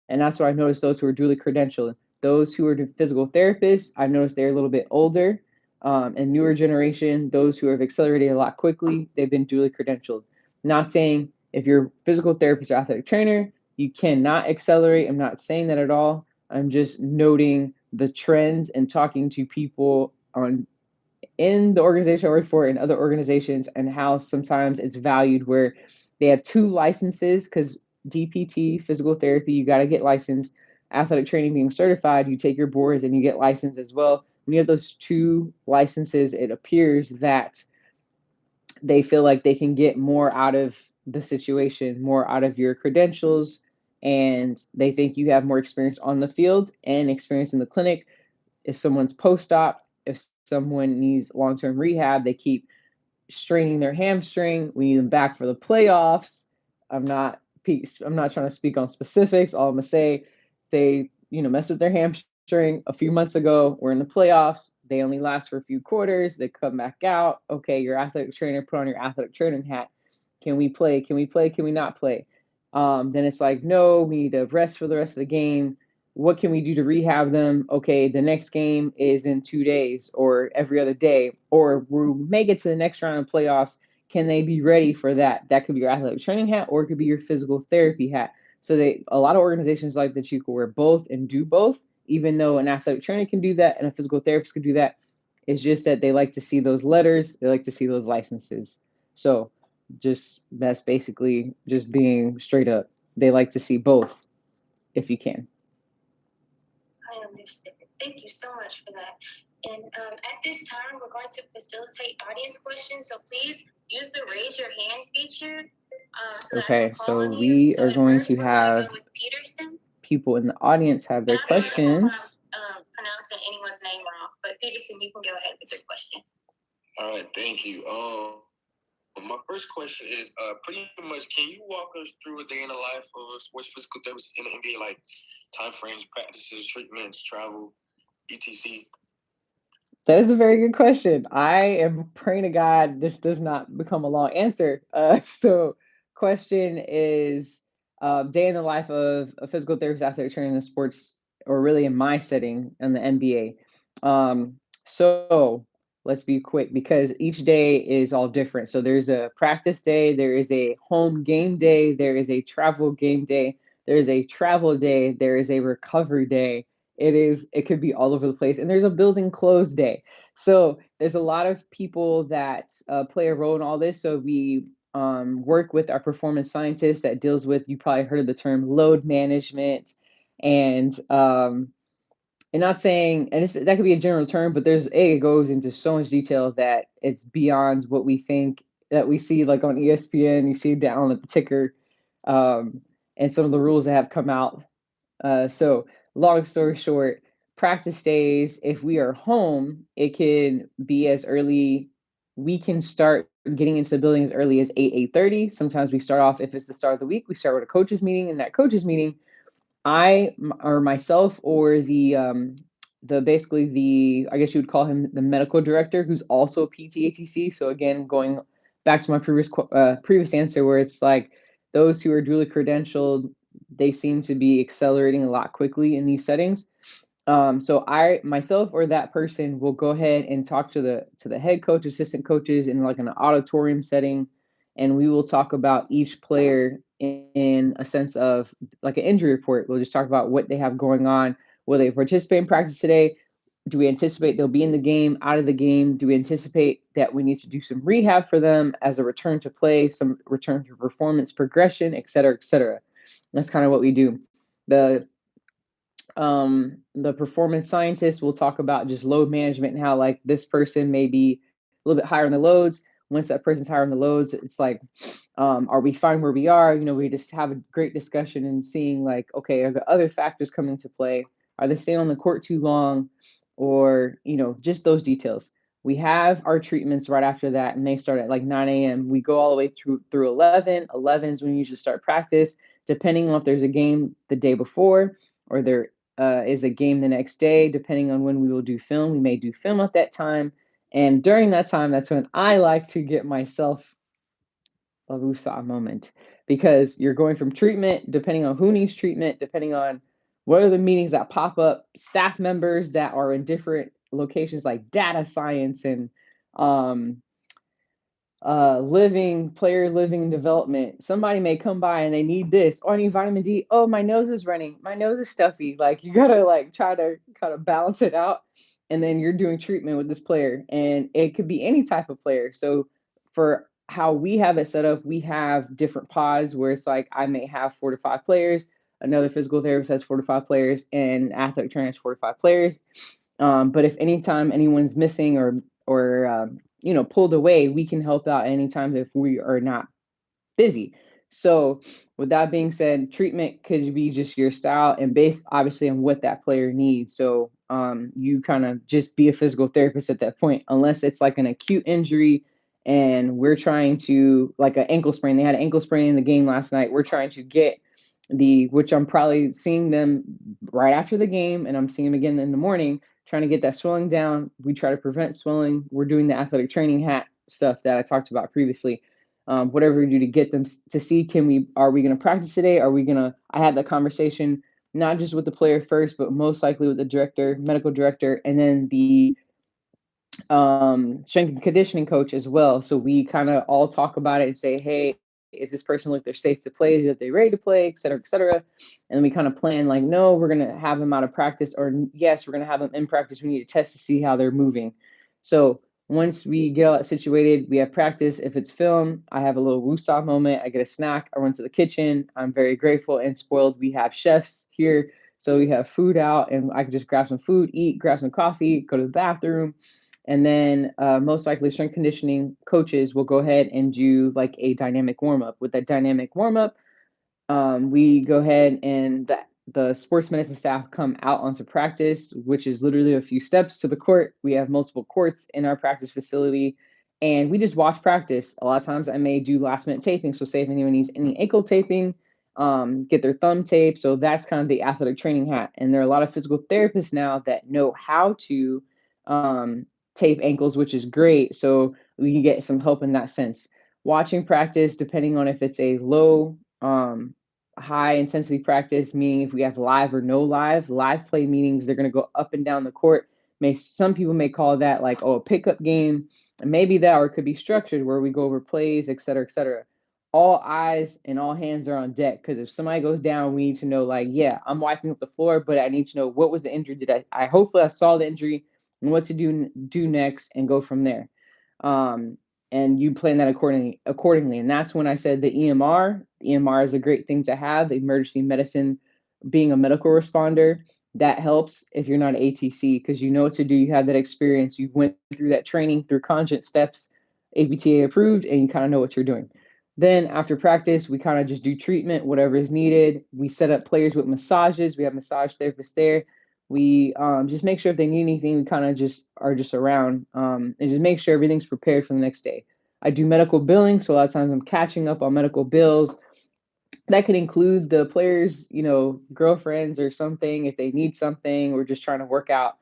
And that's what I've noticed. Those who are duly credentialed, those who are physical therapists, I've noticed they're a little bit older, and newer generation, those who have accelerated a lot quickly, they've been duly credentialed. Not saying if you're a physical therapist or athletic trainer, you cannot accelerate. I'm not saying that at all. I'm just noting the trends and talking to people on in the organization I work for and other organizations, and how sometimes it's valued where they have 2 licenses, because DPT, physical therapy, you got to get licensed. Athletic training, being certified, you take your boards and you get licensed as well. When you have those 2 licenses, it appears that they feel like they can get more out of the situation, more out of your credentials, and they think you have more experience on the field and experience in the clinic. If someone's post-op, if someone needs long-term rehab, they keep straining their hamstring. We need them back for the playoffs. I'm not trying to speak on specifics. All I'm gonna say, they messed with their hamstring a few months ago. We're in the playoffs. They only last for a few quarters. They come back out. Okay, your athletic trainer, put on your athletic training hat. Can we play? Can we play? Can we not play? Then it's like, no, we need to rest for the rest of the game. What can we do to rehab them? Okay, the next game is in 2 days or every other day, or we'll make it to the next round of playoffs. Can they be ready for that? That could be your athletic training hat, or it could be your physical therapy hat. So a lot of organizations like that you can wear both and do both, even though an athletic trainer can do that and a physical therapist can do that. It's just that they like to see those letters, they like to see those licenses. So that's basically just being straight up. They like to see both if you can. I understand. Thank you so much for that. And at this time, we're going to facilitate audience questions. So please use the raise your hand feature. Okay, so we are going to have people in the audience have their questions. Pronouncing anyone's name wrong, but Peterson, you can go ahead with your question. All right, thank you. My first question is pretty much, can you walk us through a day in the life of a sports physical therapist in the NBA, like time frames, practices, treatments, travel, etc.? That is a very good question. I am praying to God this does not become a long answer. So question is, day in the life of a physical therapist, athletic trainer in the sports, or really in my setting in the NBA. So let's be quick because each day is all different. So there's a practice day, there is a home game day, there is a travel game day, there is a travel day, there is a recovery day. It could be all over the place, and there's a building close day. So there's a lot of people that play a role in all this. So we work with our performance scientist that deals with, you probably heard of the term load management, and not saying, and that could be a general term, but it goes into so much detail that it's beyond what we think, that we see like on ESPN, you see down at the ticker, and some of the rules that have come out. So long story short, practice days, if we are home, it can be as early, we can start getting into the building as early as 8:30. Sometimes we start off, if it's the start of the week, we start with a coaches meeting. In that coaches meeting, I or myself or basically the, I guess you would call him the medical director, who's also PTATC. So again, going back to my previous answer, where it's like those who are duly credentialed, they seem to be accelerating a lot quickly in these settings. So I myself or that person will go ahead and talk to the head coach, assistant coaches in like an auditorium setting, and we will talk about each player in a sense of like an injury report. We'll just talk about what they have going on. Will they participate in practice today? Do we anticipate they'll be in the game, out of the game? Do we anticipate that we need to do some rehab for them as a return to play, some return to performance progression, et cetera, et cetera? That's kind of what we do. The performance scientist will talk about just load management and how like this person may be a little bit higher on the loads. Once that person's higher on the loads, it's like, are we fine where we are? We just have a great discussion and seeing like, okay, are the other factors coming into play? Are they staying on the court too long? Or, just those details. We have our treatments right after that, and they start at like 9 a.m. We go all the way through 11. 11 is when we usually start practice, depending on if there's a game the day before or there is a game the next day, depending on when we will do film. We may do film at that time. And during that time, that's when I like to get myself a woosah moment, because you're going from treatment, depending on who needs treatment, depending on what are the meetings that pop up, staff members that are in different locations like data science and um, living and development. Somebody may come by and they need this. Oh, I need vitamin D. Oh, my nose is running. My nose is stuffy. Like, you gotta like try to kind of balance it out. And then you're doing treatment with this player. And it could be any type of player. So for how we have it set up, we have different pods where it's like I may have 4 to 5 players, another physical therapist has 4 to 5 players, and athletic trainer has 4 to 5 players. But if anytime anyone's missing or pulled away, we can help out anytime if we are not busy. So with that being said, treatment could be just your style and based obviously on what that player needs. So you kind of just be a physical therapist at that point, unless it's like an acute injury and we're trying to, like an ankle sprain. They had an ankle sprain in the game last night. We're trying to get which I'm probably seeing them right after the game, and I'm seeing them again in the morning, trying to get that swelling down. We try to prevent swelling. We're doing the athletic training hat stuff that I talked about previously. Whatever we do to get them to see, are we going to practice today? I had that conversation, not just with the player first, but most likely with the director, medical director, and then the strength and conditioning coach as well. So we kind of all talk about it and say, hey, is this person look they're safe to play? Are they ready to play, et cetera, et cetera? And we kind of plan like, no, we're gonna have them out of practice, or yes, we're gonna have them in practice. We need to test to see how they're moving. So once we get all that situated, we have practice. If it's film, I have a little woosah moment. I get a snack. I run to the kitchen. I'm very grateful and spoiled. We have chefs here, so we have food out, and I can just grab some food, eat, grab some coffee, go to the bathroom, and then most likely strength conditioning coaches will go ahead and do like a dynamic warm up. With that dynamic warm up, we go ahead and the sports medicine staff come out onto practice, which is literally a few steps to the court. We have multiple courts in our practice facility, and we just watch practice. A lot of times I may do last minute taping. So say if anyone needs any ankle taping, get their thumb taped. So that's kind of the athletic training hat. And there are a lot of physical therapists now that know how to tape ankles, which is great. So we can get some help in that sense. Watching practice, depending on if it's a low, high intensity practice, meaning if we have live or no live play meanings, they're going to go up and down the court. Some people may call that like, oh, a pickup game, and maybe that, or it could be structured where we go over plays, et cetera, et cetera. All eyes and all hands are on deck, because if somebody goes down, we need to know, like, yeah, I'm wiping up the floor, but I need to know what was the injury. I hopefully I saw the injury and what to do next and go from there. And you plan that accordingly. And that's when I said the EMR is a great thing to have. Emergency medicine, being a medical responder, that helps if you're not an ATC, because you know what to do. You have that experience. You went through that training through Congent steps, ABTA approved, and you kind of know what you're doing. Then after practice, we kind of just do treatment, whatever is needed. We set up players with massages. We have massage therapists there. We just make sure if they need anything, we kind of just are just around, and just make sure everything's prepared for the next day. I do medical billing, so a lot of times I'm catching up on medical bills. That could include the players, girlfriends or something if they need something. We're just trying to work out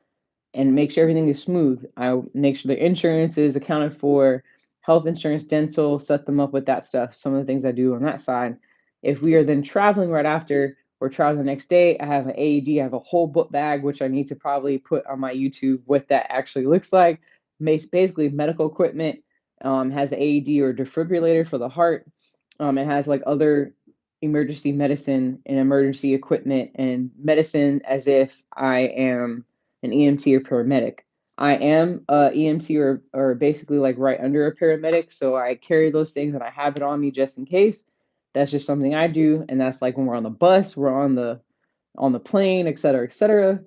and make sure everything is smooth. I make sure the insurance is accounted for, health insurance, dental, set them up with that stuff. Some of the things I do on that side. If we are then traveling right after or traveling the next day, I have an AED. I have a whole book bag, which I need to probably put on my YouTube what that actually looks like. Basically, medical equipment, has an AED or defibrillator for the heart. It has like other emergency medicine and emergency equipment and medicine as if I am an EMT or paramedic. I am a EMT or basically like right under a paramedic. So I carry those things and I have it on me just in case. That's just something I do. And that's like when we're on the bus, we're on the plane, et cetera, et cetera.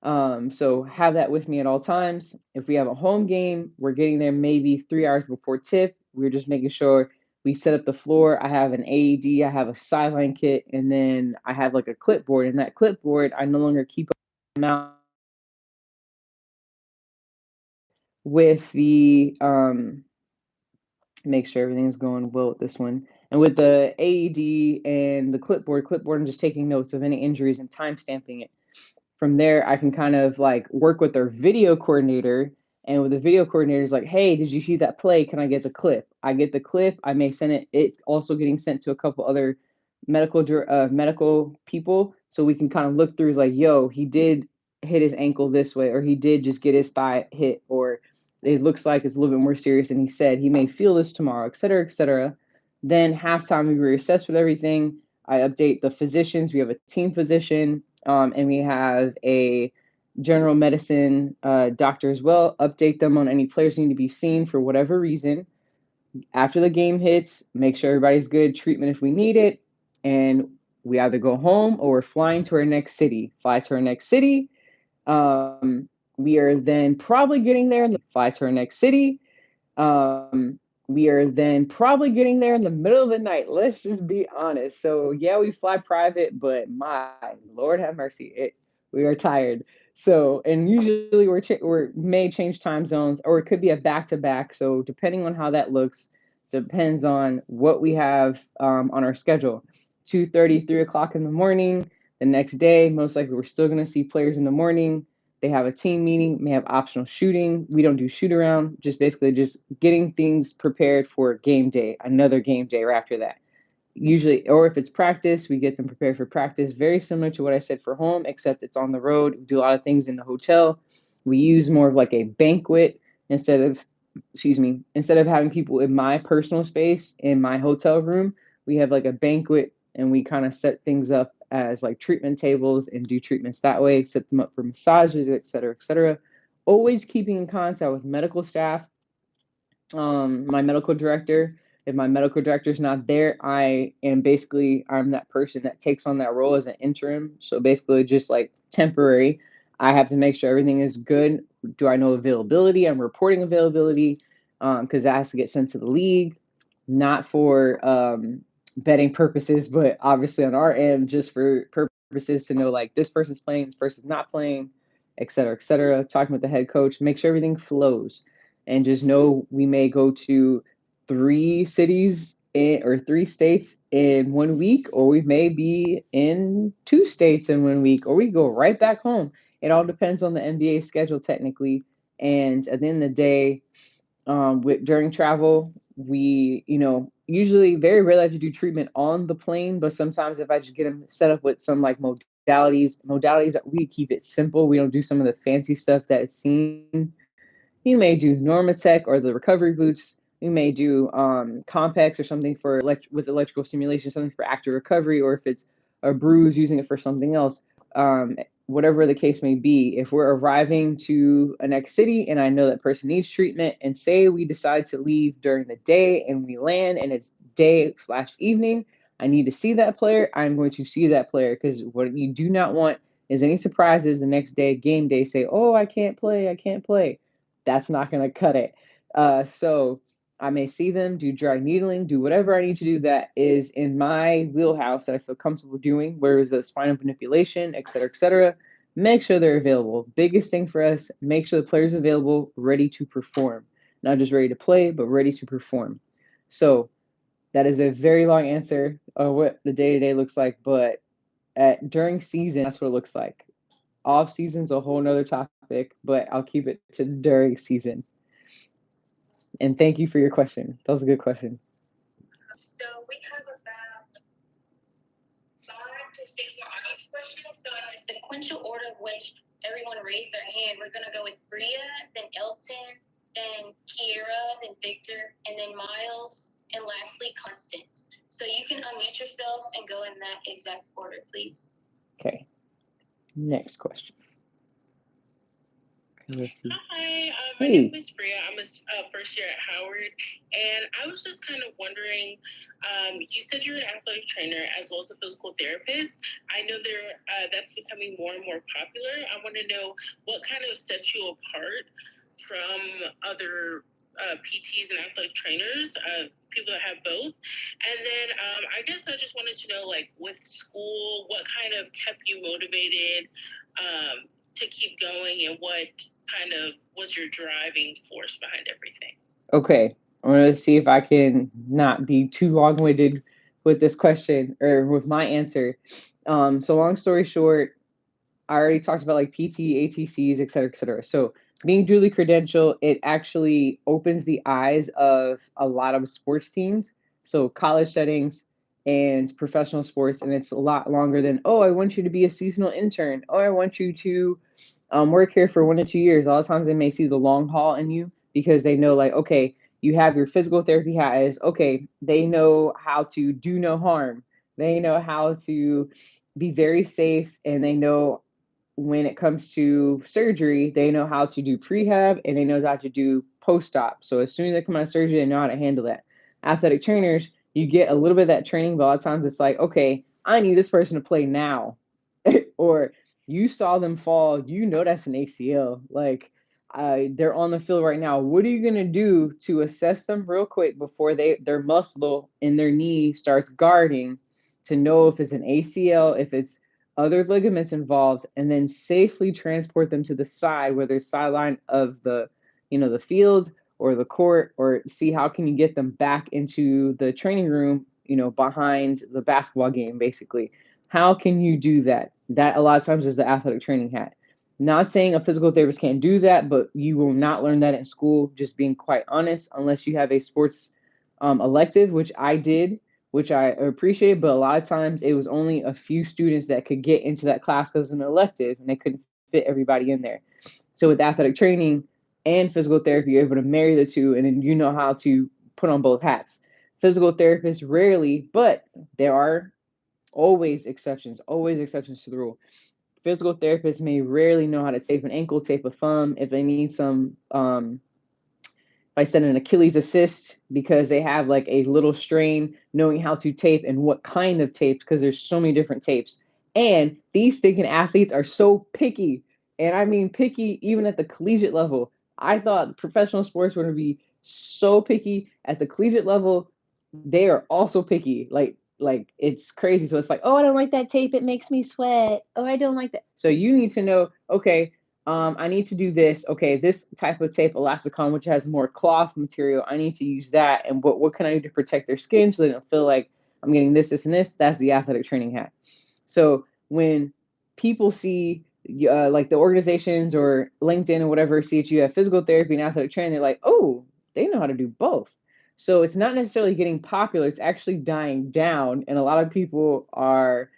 So have that with me at all times. If we have a home game, we're getting there maybe 3 hours before tip. We're just making sure we set up the floor. I have an AED, I have a sideline kit, and then I have like a clipboard. And that clipboard, I no longer keep them out with the make sure everything's going well with this one. And with the AED and the clipboard, I'm just taking notes of any injuries and time stamping it. From there, I can kind of like work with their video coordinator. And with the video coordinator is like, hey, did you see that play? Can I get the clip? I get the clip. I may send it. It's also getting sent to a couple other medical people, so we can kind of look through. Is like, yo, he did hit his ankle this way, or he did just get his thigh hit, or it looks like it's a little bit more serious than he said. He may feel this tomorrow, et cetera, et cetera. Then halftime, we reassess with everything. I update the physicians. We have a team physician, and we have a general medicine doctor as well. Update them on any players who need to be seen for whatever reason. After the game hits, make sure everybody's good, treatment if we need it, and we either go home or we're flying to our next city. Fly to our next city. We are then probably getting there. Fly to our next city. We are then probably getting there in the middle of the night. Let's just be honest. So yeah, we fly private, but my Lord have mercy, we are tired. So, and usually we're may change time zones, or it could be a back to back. So depending on how that looks, depends on what we have on our schedule. 2:30, 3 o'clock in the morning. The next day, most likely we're still going to see players in the morning. They have a team meeting, may have optional shooting. We don't do shoot around, just basically just getting things prepared for game day, another game day right after that. Usually, or if it's practice, we get them prepared for practice. Very similar to what I said for home, except it's on the road. We do a lot of things in the hotel. We use more of like a banquet instead of, instead of having people in my personal space in my hotel room, we have like a banquet and we kind of set things up as like treatment tables and do treatments that way, set them up for massages, et cetera, et cetera. Always keeping in contact with medical staff, my medical director. If my medical director is not there, I'm that person that takes on that role as an interim. So basically just like temporary. I have to make sure everything is good. Do I know availability? I'm reporting availability because that has to get sent to the league, not for betting purposes, but obviously on our end, just for purposes to know like this person's playing, this person's not playing, et cetera, et cetera. Talking with the head coach, make sure everything flows, and just know we may go to 3 states in 1 week, or we may be in 2 states in 1 week, or we go right back home. It all depends on the NBA schedule technically. And at the end of the day, during travel, we, usually very rarely have to do treatment on the plane, but sometimes if I just get them set up with some like modalities that we keep it simple, we don't do some of the fancy stuff that is seen. You may do Normatec or the recovery boots. You may do Compex or something for with electrical stimulation, something for active recovery, or if it's a bruise, using it for something else. Whatever the case may be, if we're arriving to a next city and I know that person needs treatment, and say we decide to leave during the day and we land and it's day/evening, I need to see that player. I'm going to see that player, because what you do not want is any surprises the next day, game day, say, oh, I can't play. That's not going to cut it. So I may see them, do dry needling, do whatever I need to do that is in my wheelhouse that I feel comfortable doing, whereas a spinal manipulation, et cetera, et cetera. Make sure they're available. Biggest thing for us, make sure the player's available, ready to perform. Not just ready to play, but ready to perform. So that is a very long answer of what the day-to-day looks like, but during season, that's what it looks like. Off season's a whole nother topic, but I'll keep it to during season. And thank you for your question. That was a good question. So we have about 5 to 6 more audience questions. So in a sequential order of which everyone raised their hand, we're going to go with Bria, then Elton, then Kiera, then Victor, and then Miles, and lastly, Constance. So you can unmute yourselves and go in that exact order, please. Okay. Next question. Hi, my name is Bria. I'm a first year at Howard, and I was just kind of wondering, you said you're an athletic trainer as well as a physical therapist. I know that's becoming more and more popular. I want to know what kind of sets you apart from other PTs and athletic trainers, people that have both. And then I guess I just wanted to know, like with school, what kind of kept you motivated to keep going, and what kind of was your driving force behind everything? Okay, I'm going to see if I can not be too long-winded with this question or with my answer. So long story short, I already talked about like PT, ATCs, et cetera, et cetera. So being duly credentialed, it actually opens the eyes of a lot of sports teams. So college settings and professional sports, and it's a lot longer than, oh, I want you to be a seasonal intern. Oh, I want you to work here for 1 to 2 years. A lot of times they may see the long haul in you because they know, like, okay, you have your physical therapy hat as, okay, they know how to do no harm. They know how to be very safe, and they know when it comes to surgery, they know how to do prehab and they know how to do post-op. So as soon as they come out of surgery, they know how to handle that. Athletic trainers, you get a little bit of that training, but a lot of times it's like, okay, I need this person to play now. Or you saw them fall, you know that's an ACL. Like they're on the field right now. What are you gonna do to assess them real quick before their muscle in their knee starts guarding to know if it's an ACL, if it's other ligaments involved, and then safely transport them to the side, whether it's sideline of the, the field or the court, or see how can you get them back into the training room, behind the basketball game, basically. How can you do that? That a lot of times is the athletic training hat. Not saying a physical therapist can't do that, but you will not learn that in school, just being quite honest, unless you have a sports elective, which I did, which I appreciate, but a lot of times it was only a few students that could get into that class because of an elective, and they couldn't fit everybody in there. So with athletic training and physical therapy, you're able to marry the two, and then you know how to put on both hats. Physical therapists rarely, but there are always exceptions to the rule. Physical therapists may rarely know how to tape an ankle, tape a thumb, if they need some if I said an Achilles assist because they have like a little strain, knowing how to tape and what kind of tapes, because there's so many different tapes. And these stinking athletes are so picky. And I mean picky even at the collegiate level. I thought professional sports were going to be so picky. At the collegiate level, they are also picky. Like it's crazy. So it's like, oh, I don't like that tape. It makes me sweat. Oh, I don't like that. So you need to know, okay, I need to do this. Okay, this type of tape, Elasticon, which has more cloth material, I need to use that. And what can I do to protect their skin so they don't feel like I'm getting this, this, and this? That's the athletic training hat. So when people see like the organizations or LinkedIn or whatever see that you have physical therapy and athletic training, they're like, oh, they know how to do both. So it's not necessarily getting popular; it's actually dying down, and a lot of people are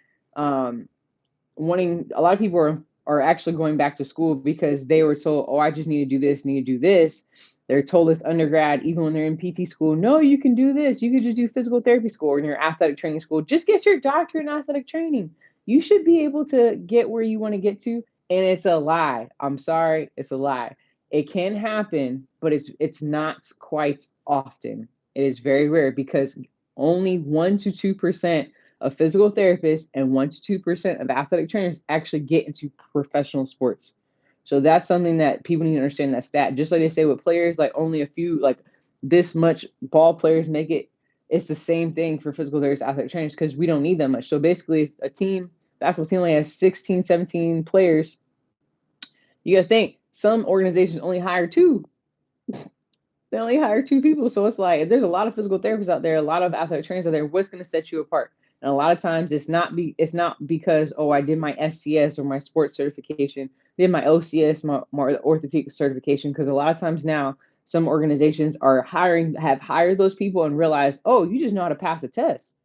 wanting. A lot of people are actually going back to school because they were told, oh, I just need to do this, need to do this. They're told this undergrad, even when they're in PT school, no, you can do this. You could just do physical therapy school or in your athletic training school. Just get your doctorate in athletic training. You should be able to get where you want to get to. And it's a lie. I'm sorry, it's a lie. It can happen, but it's not quite often. It is very rare because only 1 to 2% of physical therapists and 1 to 2% of athletic trainers actually get into professional sports. So that's something that people need to understand, that stat. Just like they say with players, like only a few, like this much ball players make it. It's the same thing for physical therapists, athletic trainers, because we don't need that much. So basically, a basketball team only has 16, 17 players. You got to think some organizations only hire two. They only hire two people. So it's like, there's a lot of physical therapists out there, a lot of athletic trainers out there. What's going to set you apart? And a lot of times it's not because, oh, I did my SCS or my sports certification, did my OCS, my orthopedic certification. Because a lot of times now, some organizations have hired those people and realize, oh, you just know how to pass a test.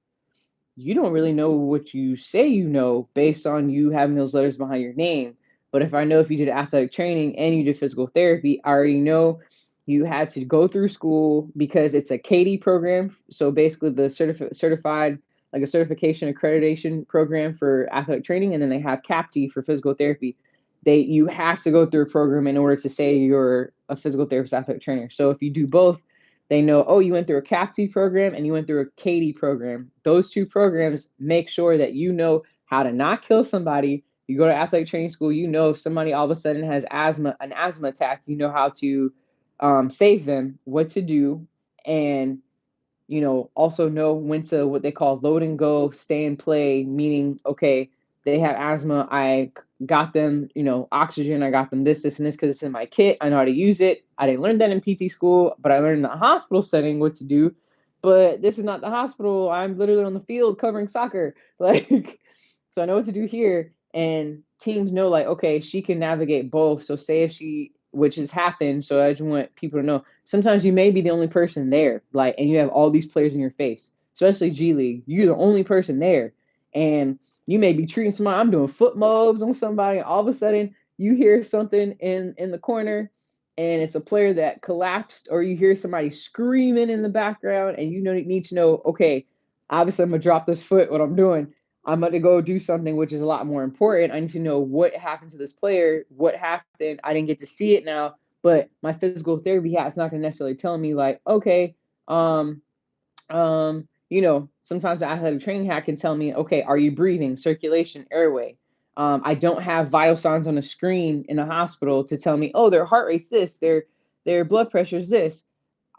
You don't really know what you say you know based on you having those letters behind your name. But if I know if you did athletic training and you did physical therapy, I already know you had to go through school because it's a CATIE program. So basically the certified, like a certification accreditation program for athletic training. And then they have CAPTE for physical therapy. You have to go through a program in order to say you're a physical therapist, athletic trainer. So if you do both, they know, oh, you went through a CAPTE program and you went through a CATIE program. Those two programs make sure that you know how to not kill somebody. You go to athletic training school, you know if somebody all of a sudden has an asthma attack, you know how to save them, what to do, and also know when to, what they call load and go, stay and play, meaning, okay, they have asthma, I got them, oxygen, I got them this, and this because it's in my kit. I know how to use it. I didn't learn that in PT school, but I learned in the hospital setting what to do. But this is not the hospital. I'm literally on the field covering soccer. Like, so I know what to do here. And teams know, like, okay, she can navigate both. So say if she which has happened. So I just want people to know, sometimes you may be the only person there, like, and you have all these players in your face, especially G League. You're the only person there, and you may be treating somebody. I'm doing foot mobs on somebody, and all of a sudden you hear something in the corner, and it's a player that collapsed, or you hear somebody screaming in the background, and you need to know, okay, obviously I'm gonna drop this foot. What I'm doing, I'm going to go do something which is a lot more important. I need to know what happened to this player, what happened. I didn't get to see it now, but my physical therapy hat's not going to necessarily tell me like, okay, sometimes the athletic training hat can tell me, okay, are you breathing, circulation, airway? I don't have vital signs on the screen in a hospital to tell me, oh, their heart rate's this, their blood pressure is this.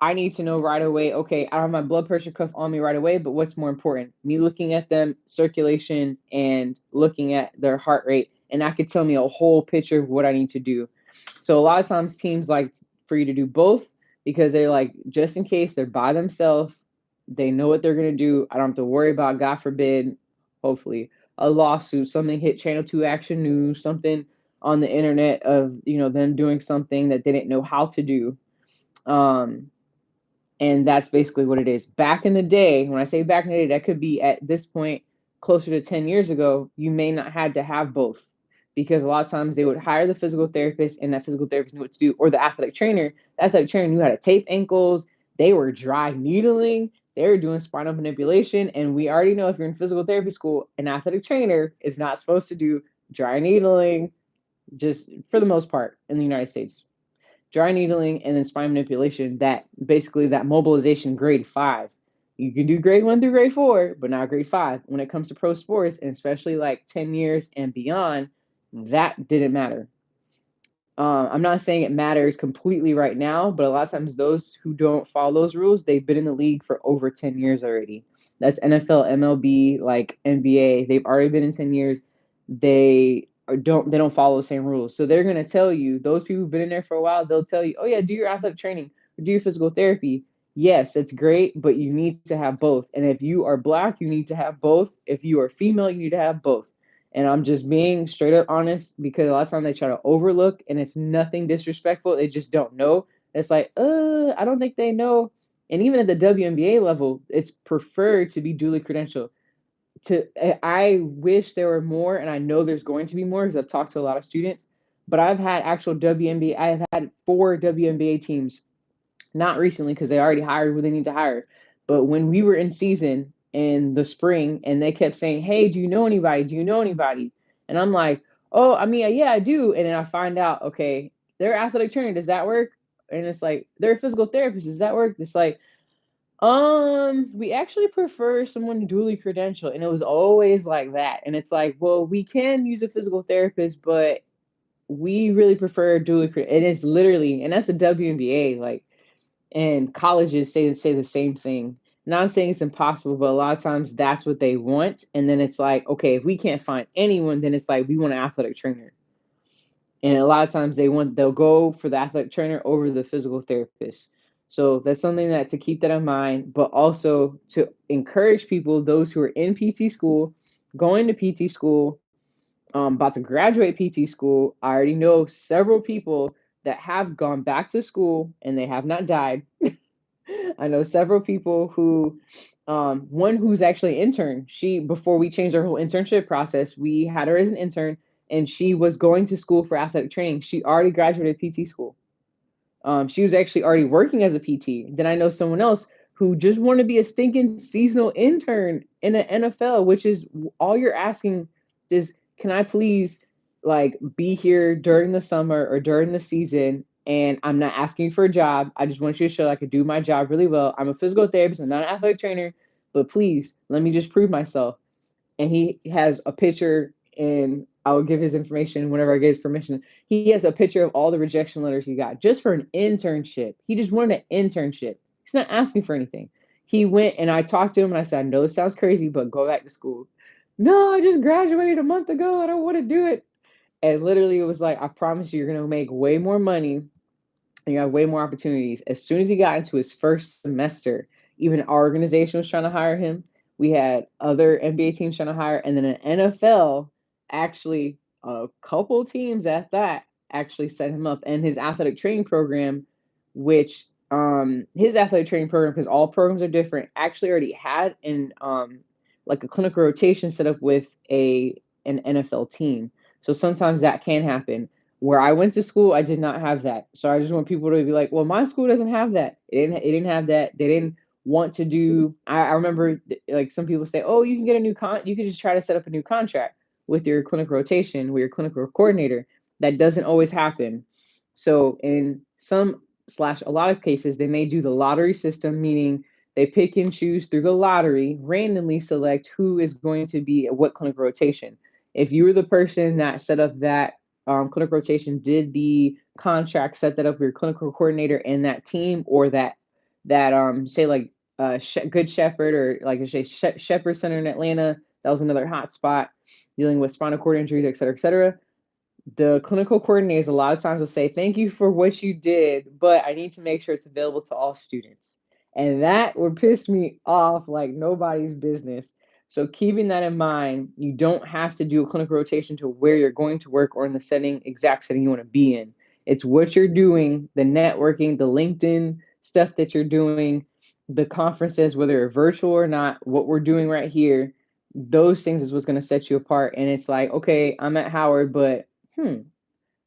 I need to know right away, okay, I don't have my blood pressure cuff on me right away, but what's more important? Me looking at them, circulation, and looking at their heart rate, and that could tell me a whole picture of what I need to do. So a lot of times teams like for you to do both, because they're like, just in case they're by themselves, they know what they're going to do. I don't have to worry about, God forbid, hopefully, a lawsuit, something hit Channel 2 Action News, something on the internet of, them doing something that they didn't know how to do. And that's basically what it is. Back in the day, when I say back in the day, that could be at this point closer to 10 years ago, you may not had to have both, because a lot of times they would hire the physical therapist, and that physical therapist knew what to do, or the athletic trainer. The athletic trainer knew how to tape ankles. They were dry needling. They were doing spinal manipulation. And we already know, if you're in physical therapy school, an athletic trainer is not supposed to do dry needling, just for the most part in the United States. Dry needling and then spine manipulation, that basically that mobilization grade 5. You can do grade 1 through grade 4, but not grade 5. When it comes to pro sports, and especially like 10 years and beyond, that didn't matter. I'm not saying it matters completely right now, but a lot of times those who don't follow those rules, they've been in the league for over 10 years already. That's NFL, MLB, like NBA. They've already been in 10 years. They don't follow the same rules. So they're going to tell you, those people who've been in there for a while, they'll tell you, oh yeah, do your athletic training, do your physical therapy. Yes, it's great, but you need to have both. And if you are Black, you need to have both. If you are female, you need to have both. And I'm just being straight up honest, because a lot of times they try to overlook, and it's nothing disrespectful. They just don't know. It's like, I don't think they know. And even at the WNBA level, it's preferred to be duly credentialed. I wish there were more, and I know there's going to be more, because I've talked to a lot of students. But I've had actual WNBA. I have had 4 WNBA teams, not recently because they already hired who they need to hire, but when we were in season in the spring, and they kept saying, hey, do you know anybody? Do you know anybody? And I'm like, oh, I mean, yeah, I do. And then I find out, okay, they're athletic trainer. Does that work? And it's like, they're a physical therapist. Does that work? It's like, we actually prefer someone duly credentialed. And it was always like that. And it's like, well, we can use a physical therapist, but we really prefer duly credentialed. And it's literally, and that's the WNBA, like, and colleges say the same thing. Not saying it's impossible, but a lot of times that's what they want. And then it's like, okay, if we can't find anyone, then it's like, we want an athletic trainer. And a lot of times they'll go for the athletic trainer over the physical therapist. So that's something that to keep that in mind, but also to encourage people, those who are in PT school, going to PT school, about to graduate PT school. I already know several people that have gone back to school and they have not died. I know several people who, one who's actually intern. Before we changed our whole internship process, we had her as an intern, and she was going to school for athletic training. She already graduated PT school. She was actually already working as a PT. Then I know someone else who just wanted to be a stinking seasonal intern in the NFL, which is all you're asking is, can I please like be here during the summer or during the season? And I'm not asking for a job. I just want you to show I could do my job really well. I'm a physical therapist. I'm not an athletic trainer, but please let me just prove myself. And he has a picture, and I will give his information whenever I get his permission. He has a picture of all the rejection letters he got just for an internship. He just wanted an internship. He's not asking for anything. He went, and I talked to him, and I said, I know this sounds crazy, but go back to school. No, I just graduated a month ago. I don't want to do it. And literally, it was like, I promise you, you're going to make way more money, and you have way more opportunities. As soon as he got into his first semester, even our organization was trying to hire him. We had other NBA teams trying to hire, and then an NFL, actually a couple teams at that, actually set him up, and his athletic training program, which his athletic training program, because all programs are different, actually already had like a clinical rotation set up with an NFL team. So sometimes that can happen. Where I went to school, I did not have that. So I just want people to be like, well, my school doesn't have that. It didn't have that. They didn't want to do. I remember like some people say, oh, you can get a new you can just try to set up a new contract with your clinical rotation, with your clinical coordinator. That doesn't always happen. So in some slash a lot of cases, they may do the lottery system, meaning they pick and choose through the lottery, randomly select who is going to be at what clinical rotation. If you were the person that set up that clinical rotation, did the contract, set that up with your clinical coordinator and that team, or that say like Good Shepherd, or like I say Shepherd Center in Atlanta, that was another hot spot dealing with spinal cord injuries, et cetera, et cetera. The clinical coordinators a lot of times will say, thank you for what you did, but I need to make sure it's available to all students. And that would piss me off like nobody's business. So keeping that in mind, you don't have to do a clinical rotation to where you're going to work or in the exact setting you want to be in. It's what you're doing, the networking, the LinkedIn stuff that you're doing, the conferences, whether they're virtual or not, what we're doing right here, those things is what's going to set you apart. And it's like, okay, I'm at Howard, but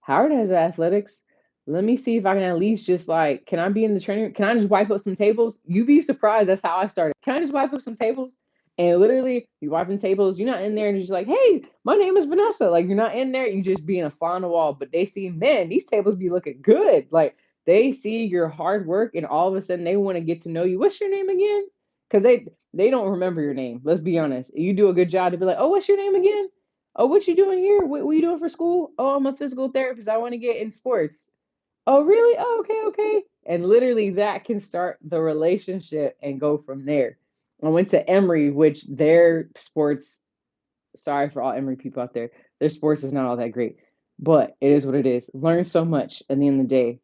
Howard has athletics. Let me see if I can at least just like, can I be in the training? Can I just wipe up some tables? You'd be surprised. That's how I started. Can I just wipe up some tables? And literally, you wiping tables. You're not in there and just like, hey, my name is Vanessa. Like, you're not in there. You just being a fly on the wall. But they see, man, these tables be looking good. Like, they see your hard work, and all of a sudden they want to get to know you. What's your name again? Because they don't remember your name. Let's be honest. You do a good job to be like, oh, what's your name again? Oh, what you doing here? What you doing for school? Oh, I'm a physical therapist. I want to get in sports. Oh, really? Oh, okay, okay. And literally that can start the relationship and go from there. I went to Emory, which their sports, sorry for all Emory people out there, their sports is not all that great, but it is what it is. Learn so much at the end of the day,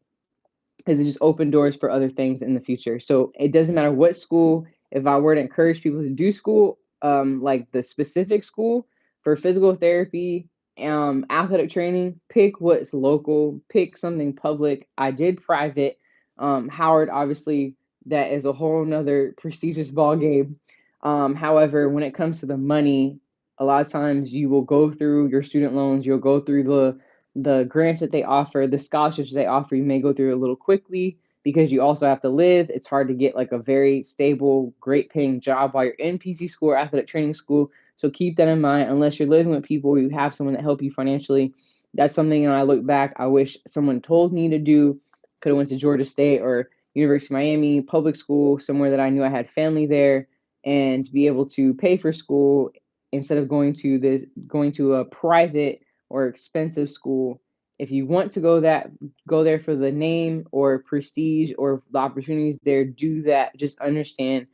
because it just opened doors for other things in the future. So it doesn't matter what school. If I were to encourage people to do school, like the specific school for physical therapy, athletic training, pick what's local, pick something public. I did private. Howard, obviously, that is a whole nother prestigious ball game. However, when it comes to the money, a lot of times you will go through your student loans, you'll go through the grants that they offer, the scholarships they offer, you may go through a little quickly because you also have to live. It's hard to get like a very stable, great paying job while you're in PC school or athletic training school. So keep that in mind. Unless you're living with people, you have someone that help you financially. That's something when I look back, I wish someone told me to do. Could have went to Georgia State or University of Miami, public school, somewhere that I knew I had family there, and be able to pay for school instead of going to a private or expensive school. If you want to go there for the name or prestige or the opportunities there, do that. Just understand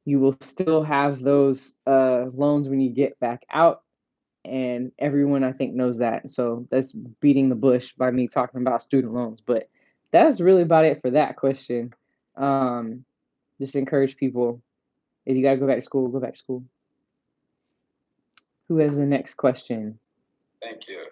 you will still have those loans when you get back out, and everyone I think knows that. So that's beating the bush by me talking about student loans, but that's really about it for that question. um just encourage people, if you got to go back to school, go back to school. Who has the next question? Thank you.